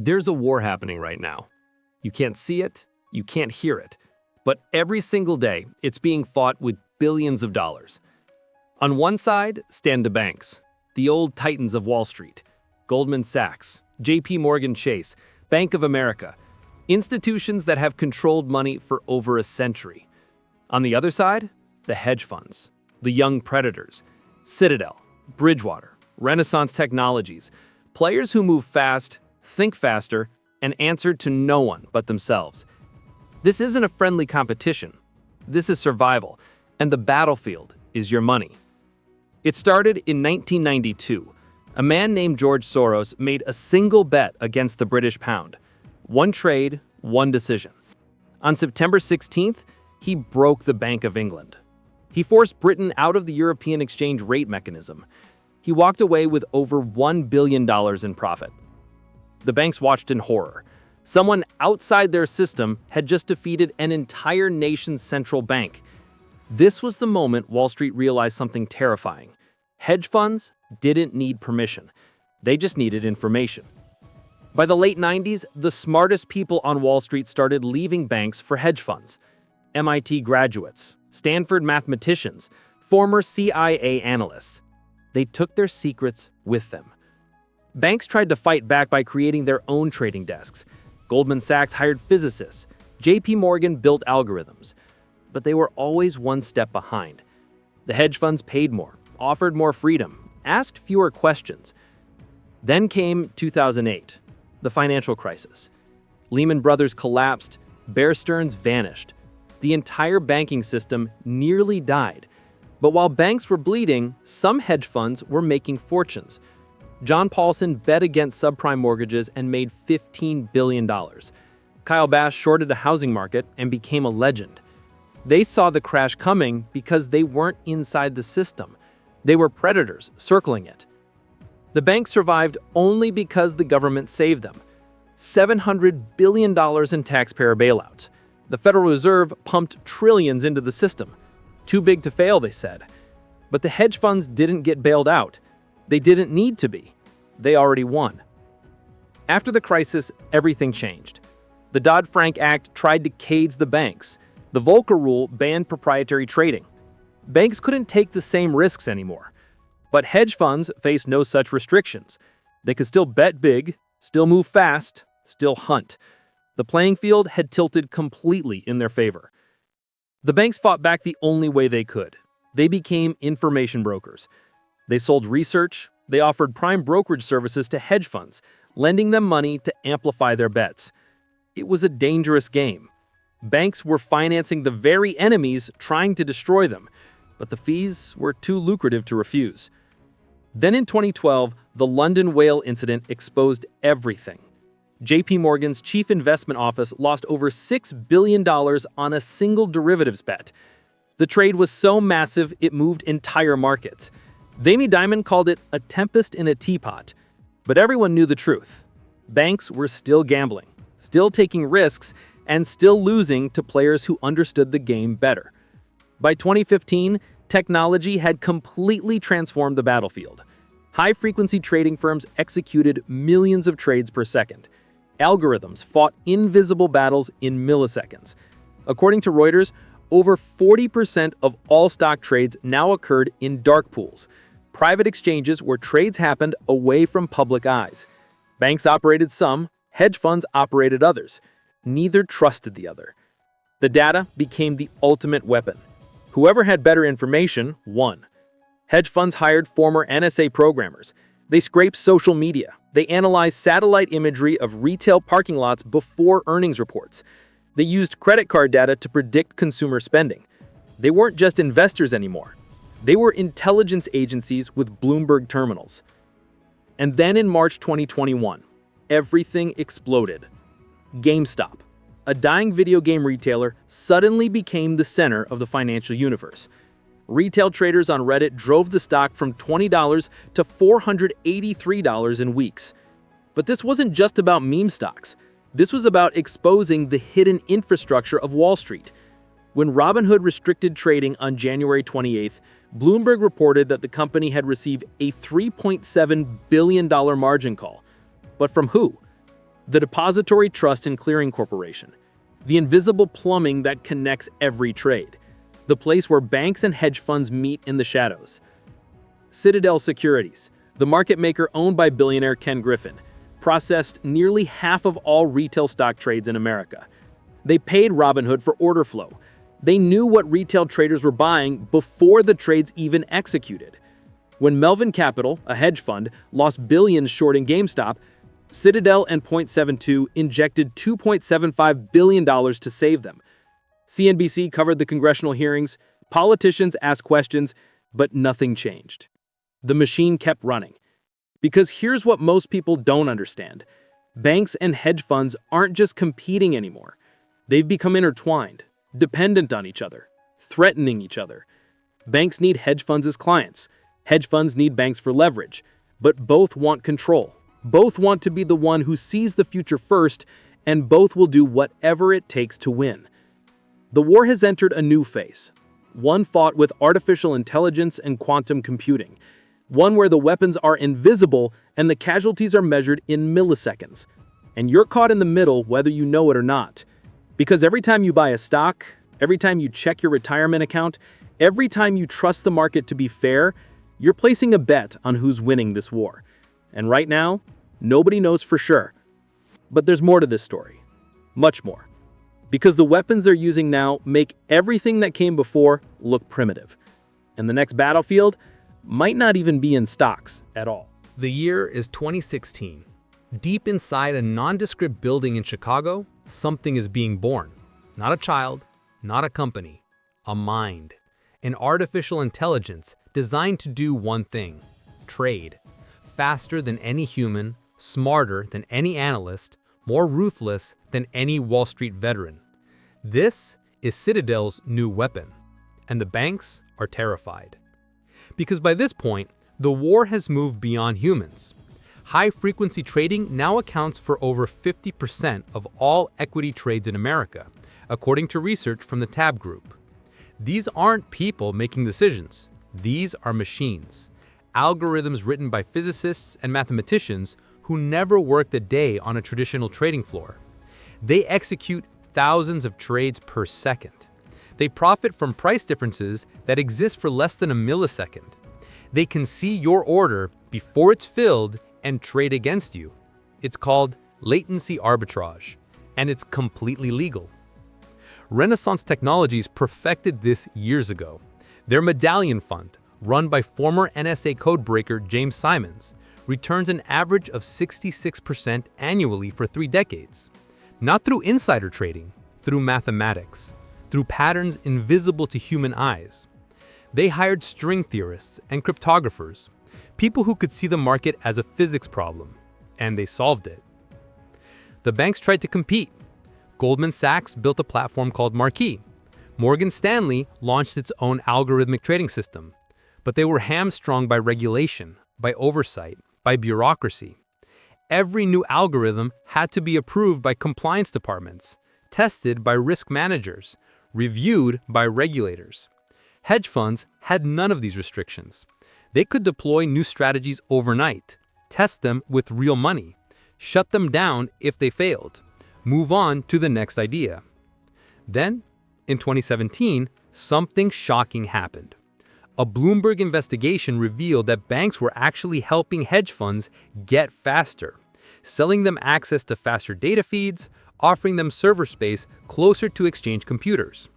There's a war happening right now. You can't see it, you can't hear it, but every single day it's being fought with billions of dollars. On one side stand the banks, the old titans of Wall Street, Goldman Sachs, JP Chase, Bank of America, institutions that have controlled money for over a century. On the other side, the hedge funds, the young predators, Citadel, Bridgewater, Renaissance Technologies, players who move fast, think faster, and answer to no one but themselves. This isn't a friendly competition. This is survival, and the battlefield is your money. It started in 1992. A man named George Soros made a single bet against the British pound. One trade, one decision. On September 16th, he broke the Bank of England. He forced Britain out of the European exchange rate mechanism. He walked away with over $1 billion in profit. The banks watched in horror. Someone outside their system had just defeated an entire nation's central bank. This was the moment Wall Street realized something terrifying. Hedge funds didn't need permission. They just needed information. By the late 90s, the smartest people on Wall Street started leaving banks for hedge funds. MIT graduates, Stanford mathematicians, former CIA analysts. They took their secrets with them. Banks tried to fight back by creating their own trading desks. Goldman Sachs hired physicists. JP built algorithms. But they were always one step behind. The hedge funds paid more, offered more freedom, asked fewer questions. Then came 2008, the financial crisis. Lehman Brothers collapsed, Bear Stearns vanished. The entire banking system nearly died. But while banks were bleeding, some hedge funds were making fortunes. John Paulson bet against subprime mortgages and made $15 billion. Kyle Bass shorted a housing market and became a legend. They saw the crash coming because they weren't inside the system. They were predators circling it. The banks survived only because the government saved them. $700 billion in taxpayer bailouts. The Federal Reserve pumped trillions into the system. Too big to fail, they said. But the hedge funds didn't get bailed out. They didn't need to be. They already won. After the crisis, everything changed. The Dodd-Frank Act tried to cage the banks. The Volcker Rule banned proprietary trading. Banks couldn't take the same risks anymore. But hedge funds faced no such restrictions. They could still bet big, still move fast, still hunt. The playing field had tilted completely in their favor. The banks fought back the only way they could. They became information brokers. They sold research. They offered prime brokerage services to hedge funds, lending them money to amplify their bets. It was a dangerous game. Banks were financing the very enemies trying to destroy them, but the fees were too lucrative to refuse. Then in 2012, the London whale incident exposed everything. JP chief investment office lost over $6 billion on a single derivatives bet. The trade was so massive it moved entire markets. Jamie Dimon called it a tempest in a teapot. But everyone knew the truth. Banks were still gambling, still taking risks, and still losing to players who understood the game better. By 2015, technology had completely transformed the battlefield. High-frequency trading firms executed millions of trades per second. Algorithms fought invisible battles in milliseconds. According to Reuters, over 40% of all stock trades now occurred in dark pools, private exchanges where trades happened away from public eyes. Banks operated some, hedge funds operated others. Neither trusted the other. The data became the ultimate weapon. Whoever had better information won. Hedge funds hired former NSA programmers. They scraped social media. They analyzed satellite imagery of retail parking lots before earnings reports. They used credit card data to predict consumer spending. They weren't just investors anymore. They were intelligence agencies with Bloomberg terminals. And then in March 2021, everything exploded. GameStop, a dying video game retailer, suddenly became the center of the financial universe. Retail traders on Reddit drove the stock from $20 to $483 in weeks. But this wasn't just about meme stocks. This was about exposing the hidden infrastructure of Wall Street. When Robinhood restricted trading on January 28th, Bloomberg reported that the company had received a $3.7 billion margin call. But from who? The Depository Trust and Clearing Corporation, the invisible plumbing that connects every trade, the place where banks and hedge funds meet in the shadows. Citadel Securities, the market maker owned by billionaire Ken Griffin, processed nearly half of all retail stock trades in America. They paid Robinhood for order flow. They knew what retail traders were buying before the trades even executed. When Melvin Capital, a hedge fund, lost billions shorting GameStop, Citadel and Point72 injected $2.75 billion to save them. CNBC covered the congressional hearings, politicians asked questions, but nothing changed. The machine kept running. Because here's what most people don't understand. Banks and hedge funds aren't just competing anymore. They've become intertwined, dependent on each other, threatening each other. Banks need hedge funds as clients. Hedge funds need banks for leverage. But both want control. Both want to be the one who sees the future first, and both will do whatever it takes to win. The war has entered a new phase, one fought with artificial intelligence and quantum computing, one where the weapons are invisible and the casualties are measured in milliseconds. And you're caught in the middle whether you know it or not. Because every time you buy a stock, every time you check your retirement account, every time you trust the market to be fair, you're placing a bet on who's winning this war. And right now, nobody knows for sure. But there's more to this story. Much more. Because the weapons they're using now make everything that came before look primitive. And the next battlefield might not even be in stocks at all. The year is 2016. Deep inside a nondescript building in Chicago, something is being born. Not a child, not a company, a mind. An artificial intelligence designed to do one thing: trade. Faster than any human, smarter than any analyst, more ruthless than any Wall Street veteran. This is Citadel's new weapon, and the banks are terrified. Because by this point, the war has moved beyond humans. High-frequency trading now accounts for over 50% of all equity trades in America, according to research from the Tab Group. These aren't people making decisions. These are machines. Algorithms written by physicists and mathematicians who never worked a day on a traditional trading floor. They execute thousands of trades per second. They profit from price differences that exist for less than a millisecond. They can see your order before it's filled and trade against you. It's called latency arbitrage, and it's completely legal. Renaissance Technologies perfected this years ago. Their Medallion Fund, run by former NSA codebreaker James Simons, returns an average of 66% annually for 3 decades. Not through insider trading, through mathematics, through patterns invisible to human eyes. They hired string theorists and cryptographers, people who could see the market as a physics problem, and they solved it. The banks tried to compete. Goldman Sachs built a platform called Marquee. Morgan Stanley launched its own algorithmic trading system, but they were hamstrung by regulation, by oversight, by bureaucracy. Every new algorithm had to be approved by compliance departments, tested by risk managers, reviewed by regulators. Hedge funds had none of these restrictions. They could deploy new strategies overnight, test them with real money, shut them down if they failed, move on to the next idea. Then, in 2017, something shocking happened. A Bloomberg investigation revealed that banks were actually helping hedge funds get faster, selling them access to faster data feeds, offering them server space closer to exchange computers.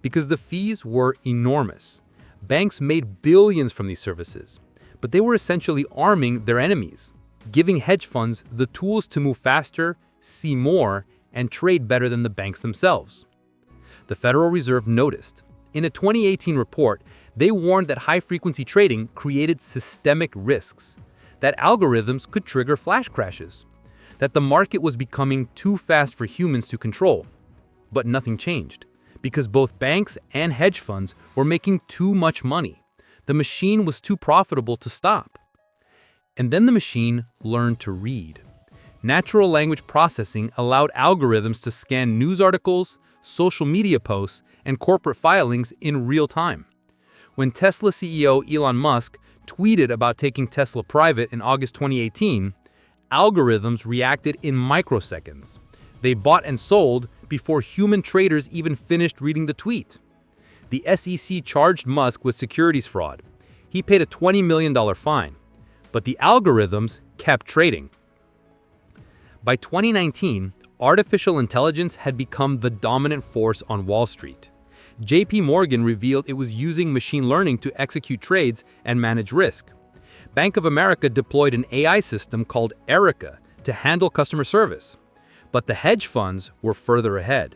Because the fees were enormous. Banks made billions from these services, but they were essentially arming their enemies, giving hedge funds the tools to move faster, see more, and trade better than the banks themselves. The Federal Reserve noticed. In a 2018 report, they warned that high-frequency trading created systemic risks, that algorithms could trigger flash crashes, that the market was becoming too fast for humans to control. But nothing changed, because both banks and hedge funds were making too much money. The machine was too profitable to stop. And then the machine learned to read. Natural language processing allowed algorithms to scan news articles, social media posts, and corporate filings in real time. When Tesla CEO Elon Musk tweeted about taking Tesla private in August 2018, Algorithms reacted in microseconds. They bought and sold before human traders even finished reading the tweet. The SEC charged Musk with securities fraud. He paid a $20 million fine, but the algorithms kept trading. By 2019, artificial intelligence had become the dominant force on Wall Street. JP Morgan revealed it was using machine learning to execute trades and manage risk. Bank of America deployed an AI system called Erica to handle customer service. But the hedge funds were further ahead.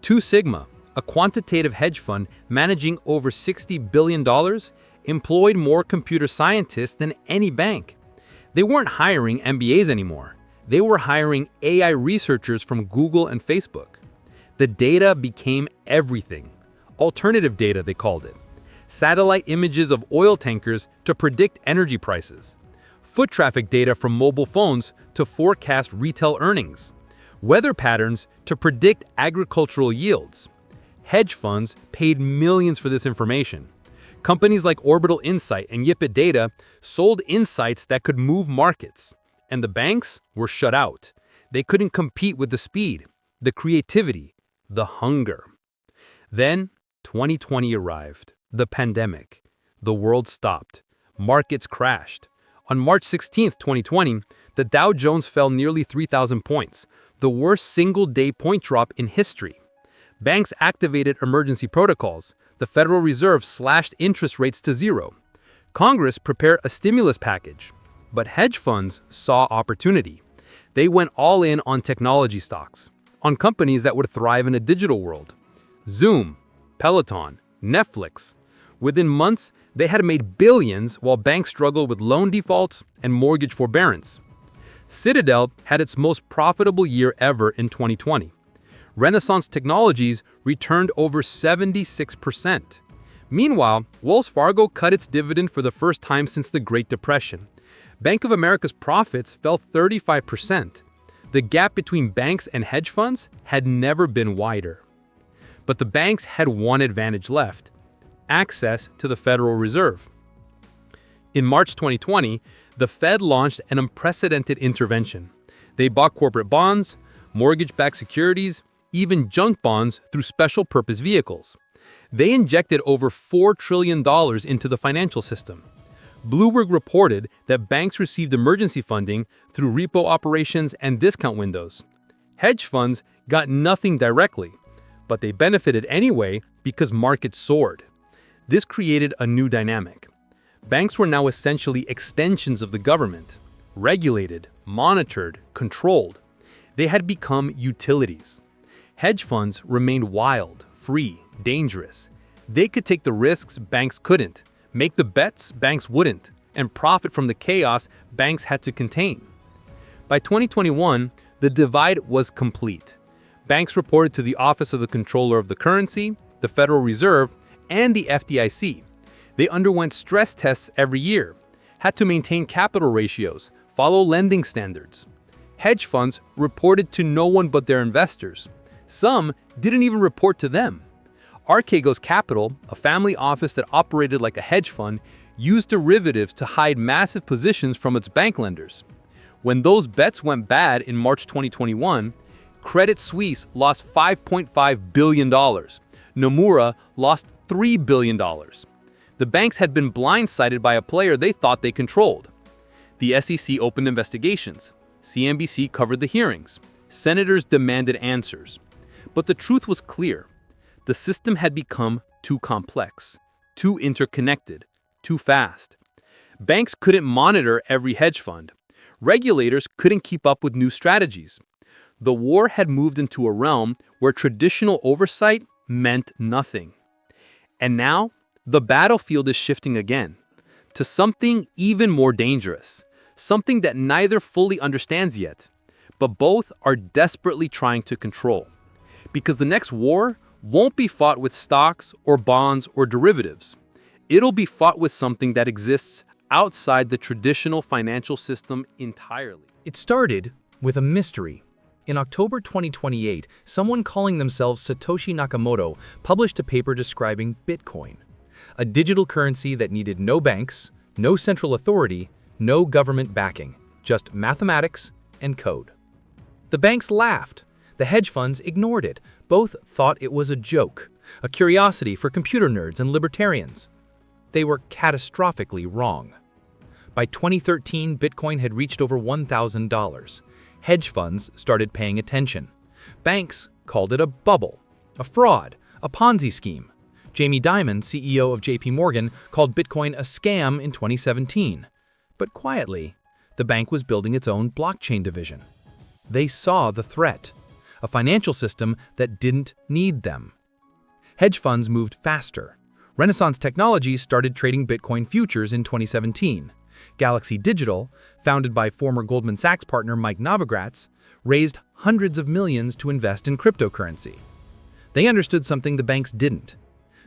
Two Sigma, a quantitative hedge fund managing over $60 billion, employed more computer scientists than any bank. They weren't hiring MBAs anymore. They were hiring AI researchers from Google and Facebook. The data became everything. Alternative data, they called it. Satellite images of oil tankers to predict energy prices. Foot traffic data from mobile phones to forecast retail earnings. Weather patterns to predict agricultural yields. Hedge funds paid millions for this information. Companies like Orbital Insight and Yipit Data sold insights that could move markets. And the banks were shut out. They couldn't compete with the speed, the creativity, the hunger. Then 2020 arrived. The pandemic. The world stopped. Markets crashed. On March 16, 2020, the Dow Jones fell nearly 3,000 points, the worst single-day point drop in history. Banks activated emergency protocols. The Federal Reserve slashed interest rates to zero. Congress prepared a stimulus package. But hedge funds saw opportunity. They went all in on technology stocks, on companies that would thrive in a digital world. Zoom, Peloton, Netflix. Within months, they had made billions while banks struggled with loan defaults and mortgage forbearance. Citadel had its most profitable year ever in 2020. Renaissance Technologies returned over 76%. Meanwhile, Wells Fargo cut its dividend for the first time since the Great Depression. Bank of America's profits fell 35%. The gap between banks and hedge funds had never been wider. But the banks had one advantage left: access to the Federal Reserve. In March 2020, the Fed launched an unprecedented intervention. They bought corporate bonds, mortgage-backed securities, even junk bonds through special purpose vehicles. They injected over $4 trillion into the financial system. Bloomberg reported that banks received emergency funding through repo operations and discount windows. Hedge funds got nothing directly, but they benefited anyway because markets soared. This created a new dynamic. Banks were now essentially extensions of the government, regulated, monitored, controlled. They had become utilities. Hedge funds remained wild, free, dangerous. They could take the risks banks couldn't, make the bets banks wouldn't, and profit from the chaos banks had to contain. By 2021, the divide was complete. Banks reported to the Office of the Comptroller of the Currency, the Federal Reserve, and the FDIC. They underwent stress tests every year, had to maintain capital ratios, follow lending standards. Hedge funds reported to no one but their investors. Some didn't even report to them. Archegos Capital, a family office that operated like a hedge fund, used derivatives to hide massive positions from its bank lenders. When those bets went bad in March 2021, Credit Suisse lost $5.5 billion. Nomura lost $3 billion. The banks had been blindsided by a player they thought they controlled. The SEC opened investigations. CNBC covered the hearings. Senators demanded answers. But the truth was clear. The system had become too complex, too interconnected, too fast. Banks couldn't monitor every hedge fund. Regulators couldn't keep up with new strategies. The war had moved into a realm where traditional oversight meant nothing. And now, the battlefield is shifting again, to something even more dangerous, something that neither fully understands yet, but both are desperately trying to control. Because the next war won't be fought with stocks or bonds or derivatives. It'll be fought with something that exists outside the traditional financial system entirely. It started with a mystery. In October 2028, someone calling themselves Satoshi Nakamoto published a paper describing Bitcoin, a digital currency that needed no banks, no central authority, no government backing. just mathematics and code. The banks laughed. The hedge funds ignored it. Both thought it was a joke, a curiosity for computer nerds and libertarians. They were catastrophically wrong. By 2013, Bitcoin had reached over $1,000. Hedge funds started paying attention. Banks called it a bubble, a fraud, a Ponzi scheme. Jamie Dimon, CEO of JP Morgan, called Bitcoin a scam in 2017. But quietly, the bank was building its own blockchain division. They saw the threat, a financial system that didn't need them. Hedge funds moved faster. Renaissance Technologies started trading Bitcoin futures in 2017. Galaxy Digital, founded by former Goldman Sachs partner Mike Novogratz, raised hundreds of millions to invest in cryptocurrency. They understood something the banks didn't.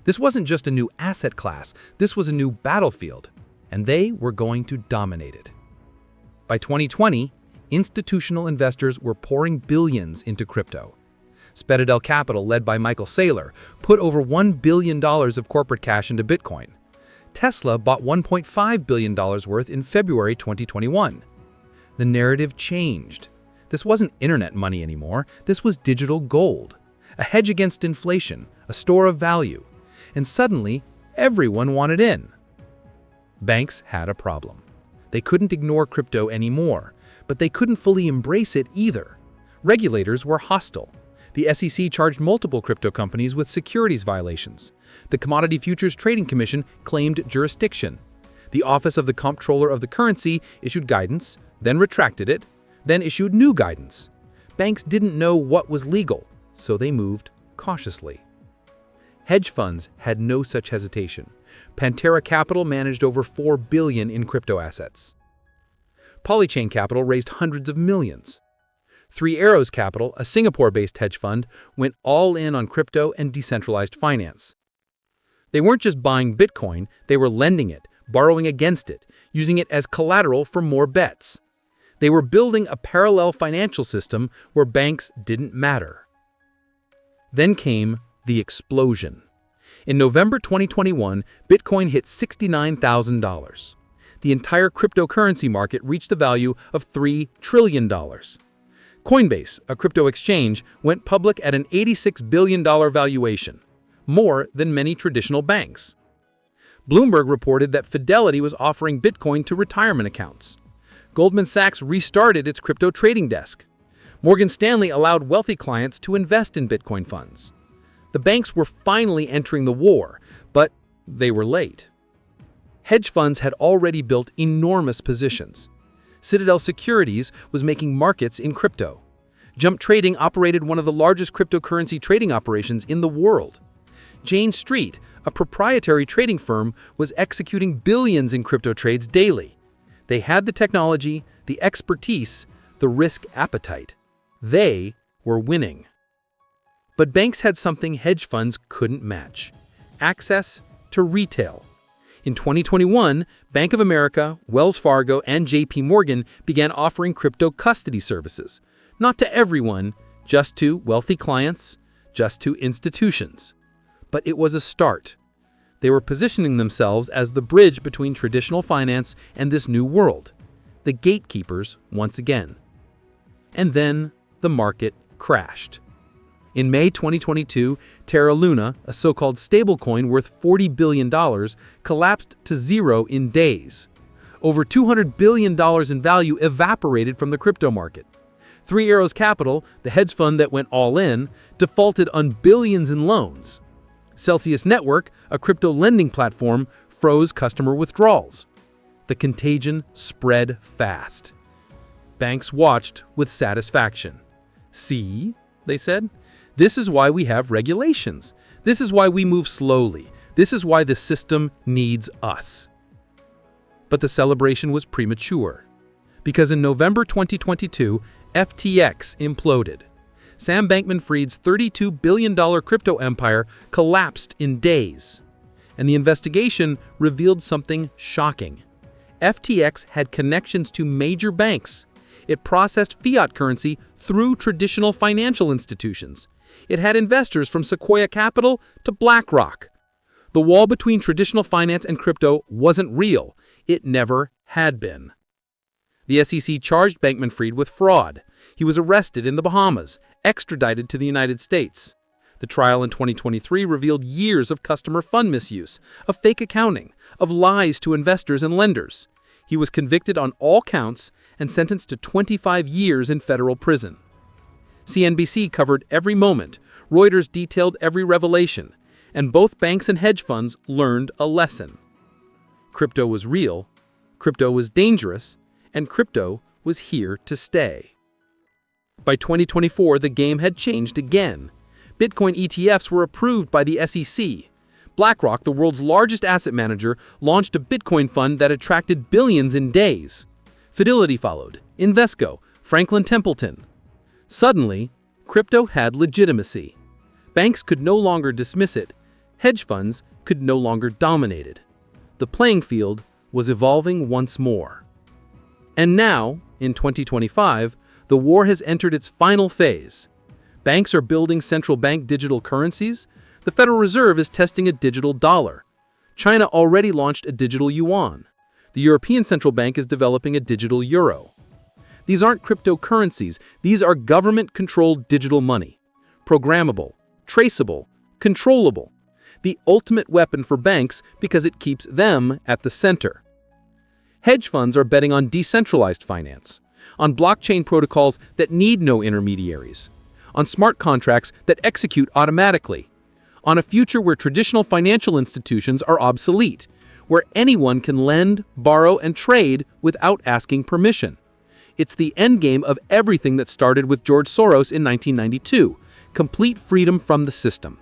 This wasn't just a new asset class, this was a new battlefield, and they were going to dominate it. By 2020, institutional investors were pouring billions into crypto. Citadel Capital, led by Michael Saylor, put over $1 billion of corporate cash into Bitcoin. Tesla bought $1.5 billion worth in February 2021. The narrative changed. This wasn't internet money anymore, this was digital gold, a hedge against inflation, a store of value. And suddenly, everyone wanted in. Banks had a problem. They couldn't ignore crypto anymore, but they couldn't fully embrace it either. Regulators were hostile. The SEC charged multiple crypto companies with securities violations. The Commodity Futures Trading Commission claimed jurisdiction. The Office of the Comptroller of the Currency issued guidance, then retracted it, then issued new guidance. Banks didn't know what was legal, so they moved cautiously. Hedge funds had no such hesitation. Pantera Capital managed over $4 billion in crypto assets. Polychain Capital raised hundreds of millions. Three Arrows Capital, a Singapore-based hedge fund, went all in on crypto and decentralized finance. They weren't just buying Bitcoin, they were lending it, borrowing against it, using it as collateral for more bets. They were building a parallel financial system where banks didn't matter. Then came the explosion. In November 2021, Bitcoin hit $69,000. The entire cryptocurrency market reached a value of $3 trillion. Coinbase, a crypto exchange, went public at an $86 billion valuation, more than many traditional banks. Bloomberg reported that Fidelity was offering Bitcoin to retirement accounts. Goldman Sachs restarted its crypto trading desk. Morgan Stanley allowed wealthy clients to invest in Bitcoin funds. The banks were finally entering the war, but they were late. Hedge funds had already built enormous positions. Citadel Securities was making markets in crypto. Jump Trading operated one of the largest cryptocurrency trading operations in the world. Jane Street, a proprietary trading firm, was executing billions in crypto trades daily. They had the technology, the expertise, the risk appetite. They were winning. But banks had something hedge funds couldn't match: access to retail. In 2021, Bank of America, Wells Fargo, and JP Morgan began offering crypto custody services. Not to everyone, just to wealthy clients, just to institutions. But it was a start. They were positioning themselves as the bridge between traditional finance and this new world, the gatekeepers once again. And then the market crashed. In May 2022, Terra Luna, a so-called stablecoin worth $40 billion, collapsed to zero in days. Over $200 billion in value evaporated from the crypto market. Three Arrows Capital, the hedge fund that went all in, defaulted on billions in loans. Celsius Network, a crypto lending platform, froze customer withdrawals. The contagion spread fast. Banks watched with satisfaction. "See," they said, "this is why we have regulations. This is why we move slowly. This is why the system needs us." But the celebration was premature. Because in November 2022, FTX imploded. Sam Bankman-Fried's $32 billion crypto empire collapsed in days. And the investigation revealed something shocking. FTX had connections to major banks. It processed fiat currency through traditional financial institutions. It had investors from Sequoia Capital to BlackRock. The wall between traditional finance and crypto wasn't real. It never had been. The SEC charged Bankman-Fried with fraud. He was arrested in the Bahamas, extradited to the United States. The trial in 2023 revealed years of customer fund misuse, of fake accounting, of lies to investors and lenders. He was convicted on all counts and sentenced to 25 years in federal prison. CNBC covered every moment, Reuters detailed every revelation, and both banks and hedge funds learned a lesson. Crypto was real, crypto was dangerous, and crypto was here to stay. By 2024, the game had changed again. Bitcoin ETFs were approved by the SEC. BlackRock, the world's largest asset manager, launched a Bitcoin fund that attracted billions in days. Fidelity followed, Invesco, Franklin Templeton. Suddenly, crypto had legitimacy. Banks could no longer dismiss it. Hedge funds could no longer dominate it. The playing field was evolving once more. And now, in 2025, the war has entered its final phase. Banks are building central bank digital currencies. The Federal Reserve is testing a digital dollar. China already launched a digital yuan. The European Central Bank is developing a digital euro. These aren't cryptocurrencies. These are government-controlled digital money. Programmable, traceable, controllable. The ultimate weapon for banks because it keeps them at the center. Hedge funds are betting on decentralized finance, on blockchain protocols that need no intermediaries, on smart contracts that execute automatically, on a future where traditional financial institutions are obsolete, where anyone can lend, borrow, and trade without asking permission. It's the endgame of everything that started with George Soros in 1992, complete freedom from the system.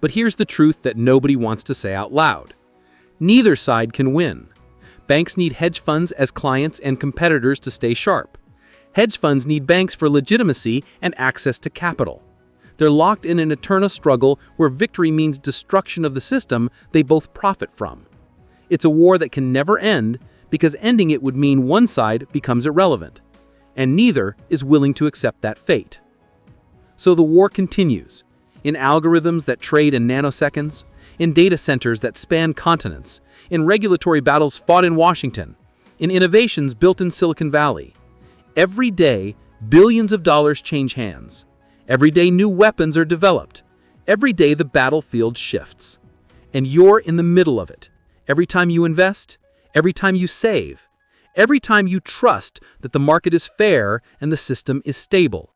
But here's the truth that nobody wants to say out loud. Neither side can win. Banks need hedge funds as clients and competitors to stay sharp. Hedge funds need banks for legitimacy and access to capital. They're locked in an eternal struggle where victory means destruction of the system they both profit from. It's a war that can never end because ending it would mean one side becomes irrelevant, and neither is willing to accept that fate. So the war continues, in algorithms that trade in nanoseconds, in data centers that span continents, in regulatory battles fought in Washington, in innovations built in Silicon Valley. Every day, billions of dollars change hands. Every day, new weapons are developed. Every day, the battlefield shifts. And you're in the middle of it. Every time you invest, every time you save, every time you trust that the market is fair and the system is stable.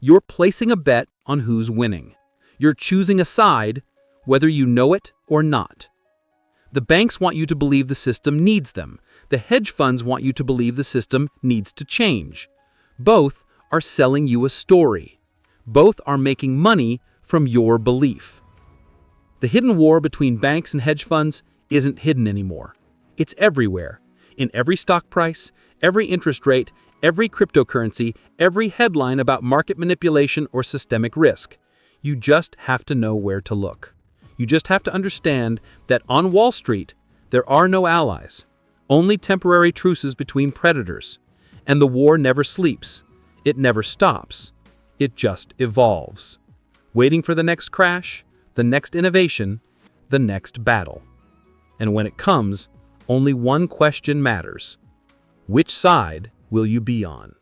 You're placing a bet on who's winning. You're choosing a side, whether you know it or not. The banks want you to believe the system needs them. The hedge funds want you to believe the system needs to change. Both are selling you a story. Both are making money from your belief. The hidden war between banks and hedge funds isn't hidden anymore. It's everywhere. In every stock price, every interest rate, every cryptocurrency, every headline about market manipulation or systemic risk. You just have to know where to look. You just have to understand that on Wall Street, there are no allies, only temporary truces between predators. And the war never sleeps. It never stops. It just evolves, waiting for the next crash, the next innovation, the next battle. And when it comes, only one question matters. Which side will you be on?